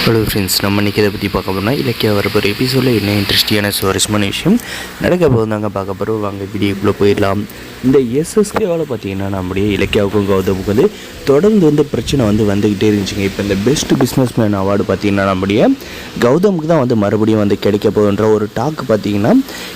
Hello friends, நம்ம இன்றைக்கி இதை பற்றி பார்க்க போனால் இலக்கிய வரப்போகிற எபிசோடில் என்ன இன்ட்ரெஸ்டியான சுவாரஸ்யமான விஷயம் நடக்க போகுதாங்க பார்க்க போகிறோம். வாங்க வீடியோக்குள்ளே போயிடலாம். இந்த எஸ்எஸ்கேவால் பார்த்தீங்கன்னா நம்முடைய இலக்கியாவுக்கும் கௌதமுக்கு தொடர்ந்து பிரச்சனை வந்துக்கிட்டே இருந்துச்சுங்க. இப்போ இந்த பெஸ்ட் பிஸ்னஸ் மேன் அவார்டு பார்த்திங்கன்னா நம்முடைய கௌதமுக்கு தான் மறுபடியும் கிடைக்க போகுன்ற ஒரு டாக் பார்த்திங்கன்னா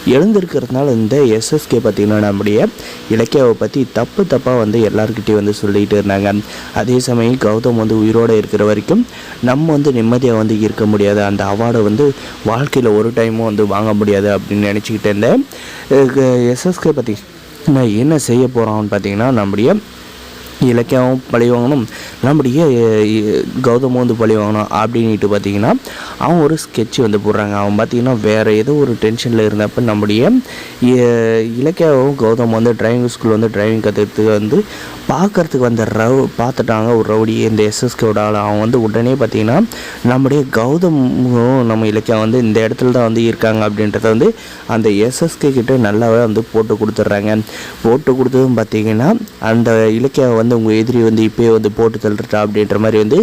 எழுந்திருக்கிறதுனால இந்த எஸ்எஸ்கே பார்த்திங்கன்னா நம்முடைய இலக்கியாவை பற்றி தப்பாக எல்லாருக்கிட்டையும் சொல்லிகிட்டு இருந்தாங்க. அதே சமயம் கௌதம் உயிரோடு இருக்கிற வரைக்கும் நம்ம நிம்மதியாக இருக்க முடியாது, அந்த அவார்டை வாழ்க்கையில் ஒரு டைமும் வாங்க முடியாது அப்படின்னு நினச்சிக்கிட்டு இருந்தேன். எஸ்எஸ்கே பற்றி நான் என்ன செய்ய போகிறான்னு பார்த்தீங்கன்னா நம்முடைய இலக்கியாவும் பழி வாங்கணும், நம்முடைய கௌதமும் பழி வாங்கணும் அப்படின்ட்டு பார்த்திங்கன்னா அவன் ஒரு ஸ்கெட்சு போடுறாங்க. அவன் பார்த்திங்கன்னா வேறு ஏதோ ஒரு டென்ஷனில் இருந்தப்போ நம்முடைய இலக்கியாவும் கௌதம் டிரைவிங் ஸ்கூல் டிரைவிங் கற்றுக்கிறதுக்கு பார்க்குறதுக்கு பார்த்துட்டாங்க ஒரு ரவுடி இந்த எஸ்எஸ்கேவோட ஆள். அவன் உடனே பார்த்திங்கன்னா நம்முடைய கௌதமும் நம்ம இலக்கியா இந்த இடத்துல தான் இருக்காங்க அப்படின்றத அந்த எஸ்எஸ்கே கிட்டே நல்லாவே போட்டு கொடுத்துட்றாங்க. போட்டு கொடுத்ததும் பார்த்திங்கன்னா அந்த இலக்கியாவை உங்கள் எதிரி இப்போயே போட்டு தள்ளுறா அப்படின்ற மாதிரி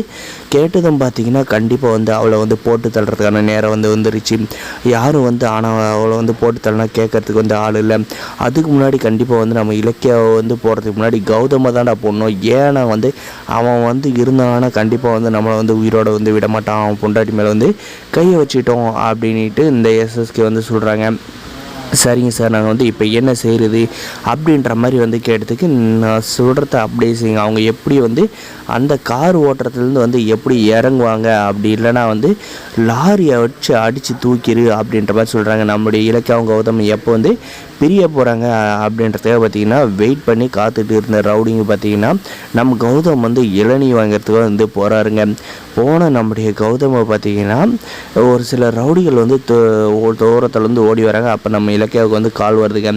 கேட்டதும் பார்த்திங்கன்னா கண்டிப்பாக அவளை போட்டு தள்ளுறதுக்கான நேரம் வந்துருச்சு. யாரும் ஆனால் அவளை போட்டு தள்ளினா கேட்கறதுக்கு ஆள் இல்லை. அதுக்கு முன்னாடி கண்டிப்பாக நம்ம இலக்கியாவை போகிறதுக்கு முன்னாடி கௌதமை தான்டா போடணும். ஏன்னா அவன் இருந்தானா கண்டிப்பாக நம்மளை உயிரோட விட மாட்டான், அவன் பொண்டாட்டி மேலே கையை வச்சிட்டோம் அப்படின்ட்டு இந்த எஸ்எஸ்கே சொல்கிறாங்க. சரிங்க சார், நாங்கள் இப்போ என்ன செய்கிறது அப்படின்ற மாதிரி கேட்டதுக்கு நான் சொல்கிறத அப்படியே செய்யுங்க. அவங்க எப்படி அந்த கார் ஓட்டுறதுலேருந்து எப்படி இறங்குவாங்க, அப்படி இல்லைனா லாரியை வச்சு அடித்து தூக்கிடு அப்படின்ற மாதிரி சொல்கிறாங்க. நம்முடைய இலக்கியம் கௌதம் எப்போ பிரிய போகிறாங்க அப்படின்றதுக்காக பார்த்திங்கன்னா வெயிட் பண்ணி காத்துட்டு இருந்த ரவுடிங்க பார்த்திங்கன்னா நம்ம கௌதம் இளநீ வாங்கிறதுக்கு போகிறாருங்க. போன நம்முடைய கௌதமை பார்த்திங்கன்னா ஒரு சில ரவுடிகள் தூரத்தில் ஓடி வராங்க. அப்போ நம்ம இலக்கியாவுக்கு கால் வருதுங்க.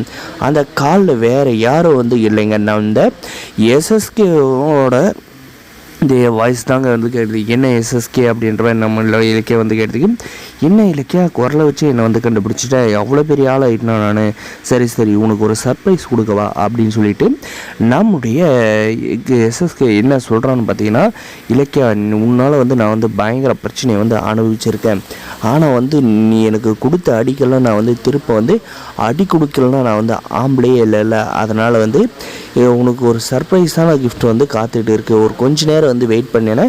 அந்த காலில் வேறு யாரும் இல்லைங்க, நான் இந்த எஸ்எஸ்கேவோட இந்த வாய்ஸ் தாங்க கேட்டுது. என்ன எஸ்எஸ்கே அப்படின்ற மாதிரி நம்ம இலக்கிய கேட்டதுக்கு என்ன இலக்கியா குரலை வச்சு என்னை கண்டுபிடிச்சிட்டேன், எவ்வளோ பெரிய ஆள் ஆகிட்டேனா நான், சரி உனக்கு ஒரு சர்ப்ரைஸ் கொடுக்கவா அப்படின்னு சொல்லிட்டு நம்முடைய எஸ்எஸ்கே என்ன சொல்கிறான்னு பார்த்தீங்கன்னா, இலக்கியா உன்னால் நான் பயங்கர பிரச்சனையை அனுபவிச்சிருக்கேன். ஆனால் நீ எனக்கு கொடுத்த அடிக்கெல்லாம் நான் திருப்ப அடி கொடுக்கலன்னா நான் ஆம்பளையே இல்லை. அதனால் உனக்கு ஒரு சர்ப்ரைஸான கிஃப்ட் காத்துட்டு இருக்கு. ஒரு கொஞ்ச நேரம் வெயிட் பண்ணேன்னா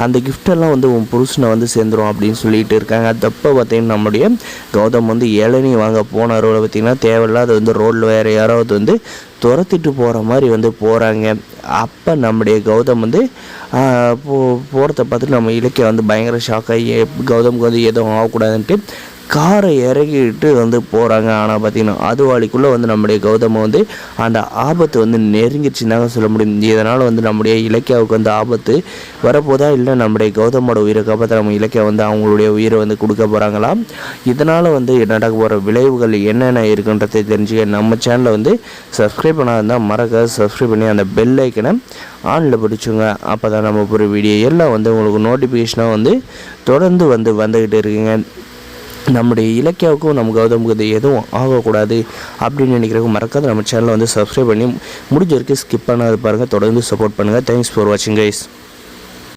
அந்த கிஃப்டெல்லாம் உன் புருஷனை சேர்ந்துடும் அப்படின்னு சொல்லிட்டு இருக்காங்க. தப்போ பார்த்தீங்கன்னா நம்முடைய கௌதம் இளநீ வாங்க போன ரோட பார்த்திங்கன்னா தேவையில்லாத ரோட்டில் வேறு யாராவது துரத்திட்டு போகிற மாதிரி போகிறாங்க. அப்போ நம்முடைய கௌதம் போகிறத பார்த்துட்டு நம்ம இலக்கிய பயங்கர ஷாக்காகி கௌதமுக்கு எதுவும் ஆகக்கூடாதுன்ட்டு காரை இறக்கிட்டு போகிறாங்க. ஆனால் பார்த்திங்கன்னா அதுவாளிக்குள்ளே நம்முடைய கௌதமை அந்த ஆபத்து நெருங்கிடுச்சுன்னாங்க சொல்ல முடியும். இதனால் நம்முடைய இலக்கியாவுக்கு ஆபத்து வரப்போதா இல்லை நம்முடைய கௌதமோட உயிரை காப்பாற்ற நம்ம இலக்கியா அவங்களுடைய உயிரை கொடுக்க போகிறாங்களாம். இதனால் நடக்க போகிற விளைவுகள் என்னென்ன இருக்குன்றதை தெரிஞ்சுக்க நம்ம சேனலை சப்ஸ்கிரைப் பண்ணாதான் மறக்க சப்ஸ்கிரைப் பண்ணி அந்த பெல் ஐக்கனை ஆனில் பிடிச்சுங்க. அப்போ தான் நம்ம ஒரு வீடியோ எல்லாம் உங்களுக்கு நோட்டிஃபிகேஷனாக தொடர்ந்து வந்துக்கிட்டு இருக்குங்க. நம்முடைய இலக்கியாவுக்கும் நம்ம கௌதமுக்கு எதுவும் ஆகக்கூடாது அப்படின்னு நினைக்கிறவங்க மறக்காத நம்ம சேனலை சப்ஸ்கிரைப் பண்ணி முடிஞ்ச வரைக்கும் ஸ்கிப் பண்ணாது பாருங்கள். தொடர்ந்து சப்போர்ட் பண்ணுங்கள். தேங்க்ஸ் ஃபார் வாட்சிங் கைஸ்.